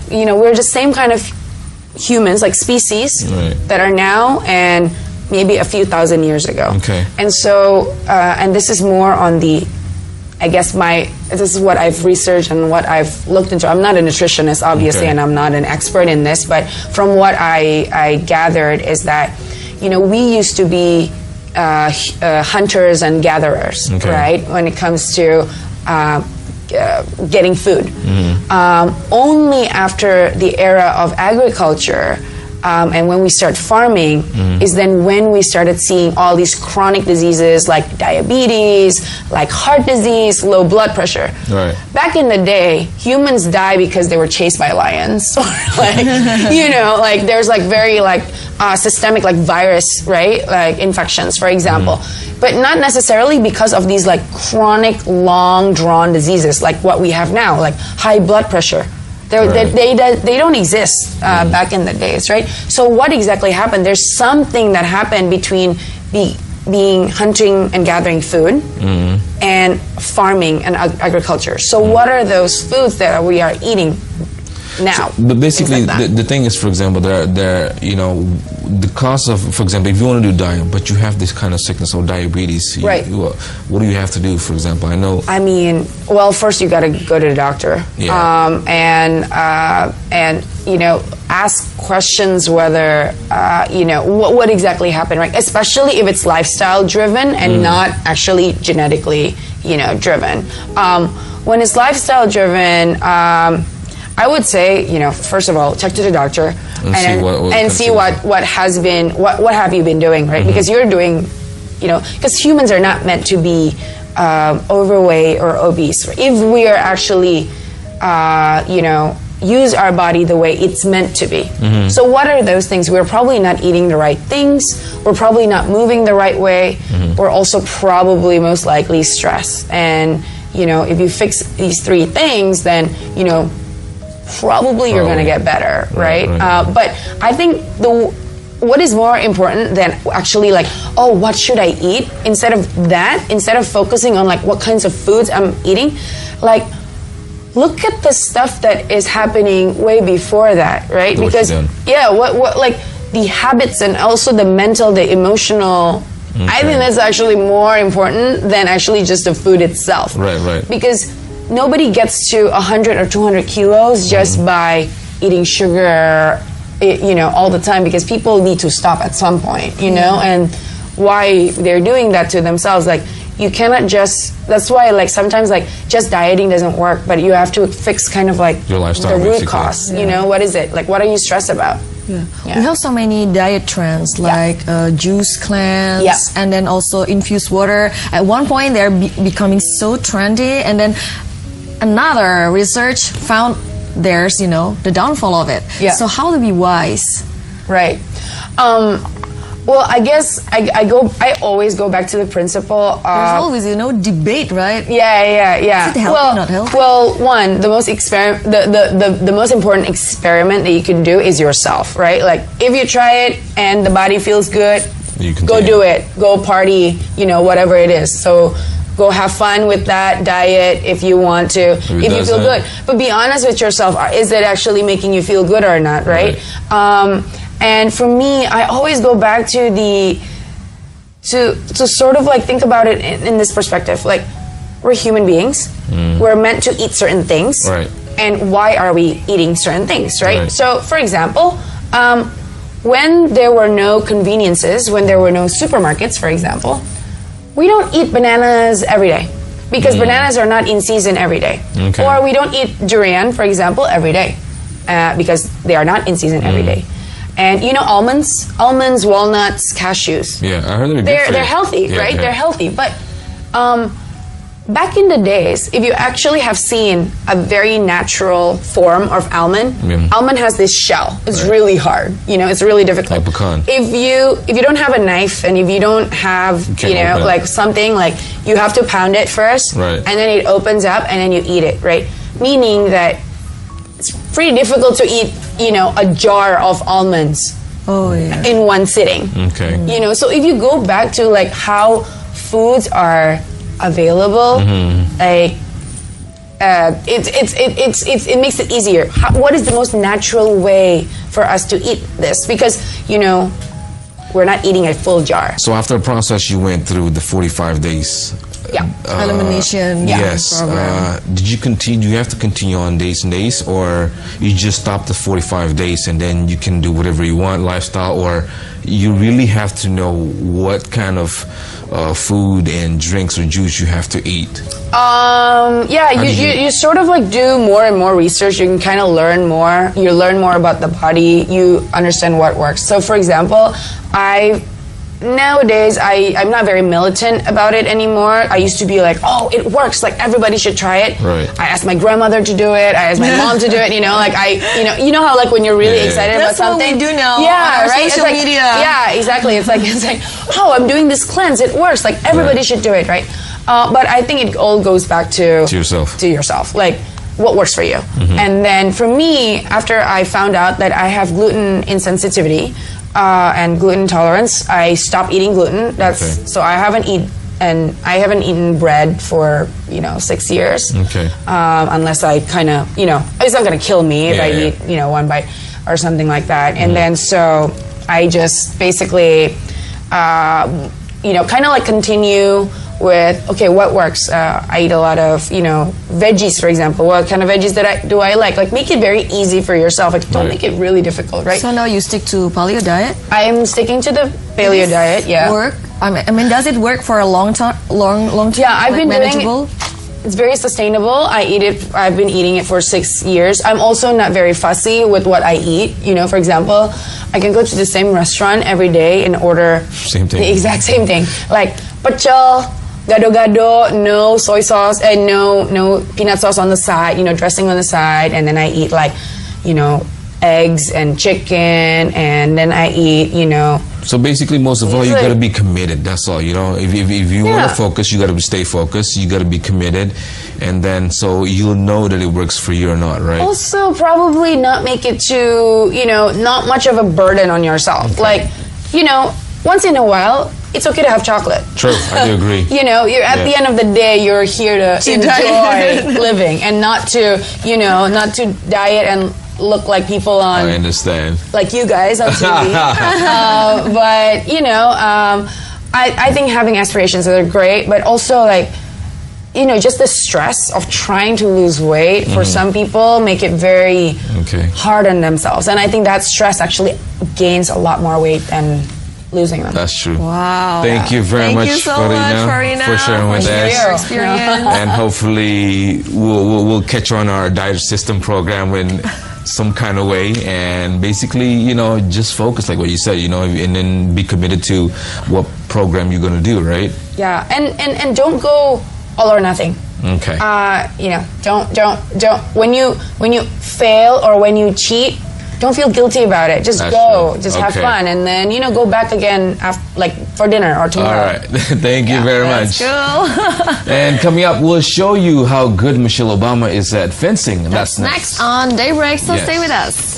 we're the same kind of humans, like species, that are now and maybe a few thousand years ago. Okay. And so, and this is more on the, I guess this is what I've researched and what I've looked into. I'm not a nutritionist, obviously, and I'm not an expert in this, but from what I gathered is that, we used to be hunters and gatherers, right? When it comes to getting food. Only after the era of agriculture and when we start farming is then when we started seeing all these chronic diseases like diabetes, like heart disease, low blood pressure. Right. Back in the day, humans die because they were chased by lions, or like there's like very systemic like virus, right? Like infections, for example. But not necessarily because of these like chronic, long drawn diseases like what we have now, like high blood pressure. They don't exist back in the days, right? So what exactly happened? There's something that happened between being hunting and gathering food and farming and agriculture. So what are those foods that we are eating now? So, but basically, the thing is, for example, the cause of, for example, if you want to do diet, but you have this kind of sickness or diabetes, right? What do you have to do? For example, I mean, well, first you got to go to the doctor, and ask questions whether what exactly happened, right? Especially if it's lifestyle driven and not actually genetically, driven. When it's lifestyle driven, I would say, first of all, check to the doctor and see what have you been doing, right? Because you're doing, because humans are not meant to be overweight or obese. If we are actually, use our body the way it's meant to be. So what are those things? We're probably not eating the right things. We're probably not moving the right way. We're also probably most likely stressed. And, if you fix these three things, then, probably you're going to get better, right? But I think what is more important than actually what should I eat? Instead of focusing on what kinds of foods I'm eating, look at the stuff that is happening way before that, right? Because what the habits and also the mental, the emotional. I think that's actually more important than actually just the food itself. Right. Because nobody gets to 100 or 200 kilos just by eating sugar, all the time, because people need to stop at some point, and why they're doing that to themselves. You cannot that's why sometimes just dieting doesn't work, but you have to fix kind of your lifestyle, the root cause. What is it? What are you stressed about? Yeah. We have so many diet trends juice cleanse and then also infused water. At one point they're becoming so trendy, and then another research found there's the downfall of it. So how to be wise? Right. Well, I guess I always go back to the principle of... There's always, debate, right? Yeah. Is it healthy, not healthy? Well, one, the most important experiment that you can do is yourself, right? If you try it and the body feels good, go do it. Go party, whatever it is. So go have fun with that diet if you want to, if you feel good. But be honest with yourself. Is it actually making you feel good or not, right? And for me, I always go back to to sort of think about it in this perspective. We're human beings. We're meant to eat certain things. Right. And why are we eating certain things, right? So, for example, when there were no conveniences, when there were no supermarkets, for example, we don't eat bananas every day. Because bananas are not in season every day. Okay. Or we don't eat durian, for example, every day. Because they are not in season every day. And almonds, walnuts, cashews. Yeah, I heard they're healthy, right? They're healthy. But back in the days, if you actually have seen a very natural form of almond, almond has this shell. It's really hard. It's really difficult. Like pecan. If you don't have a knife and if you don't have something you have to pound it first, and then it opens up and then you eat it, right? Meaning that it's pretty difficult to eat a jar of almonds in one sitting. Okay. So if you go back to how foods are available, it makes it easier. What is the most natural way for us to eat this? Because, you know, we're not eating a full jar. So after the process you went through the 45 days. Yeah. Elimination Yes. program. Did you continue? Do you have to continue on days and days, or you just stop the 45 days and then you can do whatever you want, lifestyle, or you really have to know what kind of food and drinks or juice you have to eat? Yeah, you sort of like do more and more research. You can kind of learn more. You learn more about the body. You understand what works. So, for example, nowadays, I'm not very militant about it anymore. I used to be like, oh, it works. Like, everybody should try it. Right. I asked my grandmother to do it. I asked my mom to do it. You know, like you know how like when you're really excited That's about something. what we do now. Yeah, on our right. Social media. Yeah, exactly. It's like, oh, I'm doing this cleanse. It works. Like everybody should do it, right? But I think it all goes back to yourself. To yourself. Like, what works for you. And then for me, after I found out that I have gluten insensitivity and gluten intolerance, I stopped eating gluten. So I haven't eaten bread for 6 years. Okay. Unless I kind of it's not gonna kill me if I eat one bite or something like that. And then so I just basically kind of like continue with, okay, what works? I eat a lot of, veggies, for example. What kind of veggies do I like? Like, make it very easy for yourself. Like, don't make it really difficult, right? So now you stick to paleo diet? I'm sticking to the paleo diet, yeah. Work? I mean, does it work for a long time? Yeah, I've been manageable? doing it. It's very sustainable. I've been eating it for 6 years. I'm also not very fussy with what I eat. For example, I can go to the same restaurant every day and order Same thing. the exact same thing. Like, pecel, gado-gado, no soy sauce, and no peanut sauce on the side, dressing on the side, and then I eat like, eggs and chicken, and then I eat, So basically, most of all, you got to be committed. That's all. If you want to focus, you got to stay focused. You got to be committed, and then so you'll know that it works for you or not, right? Also, probably not make it too, not much of a burden on yourself. Like, once in a while, it's okay to have chocolate. True, I do agree. You're at the end of the day, you're here to enjoy living and not to diet and look like people on. I understand. Like you guys on TV. But I think having aspirations are great, but also like, just the stress of trying to lose weight for some people make it very hard on themselves, and I think that stress actually gains a lot more weight than losing them. That's true. Wow. Thank you very much, Thank you so much, Farina, for sharing with us. your experience. And hopefully we'll catch you on our diet system program in some kind of way, and basically, just focus like what you said, and then be committed to what program you're going to do, right? Yeah, and don't go all or nothing. Okay. Don't when you fail or when you cheat, don't feel guilty about it. Just go. Just have fun, and then go back again for dinner or tomorrow. All right. Thank you very much. Cool. And coming up, we'll show you how good Michelle Obama is at fencing. And that's Next on DayBreak, so stay with us.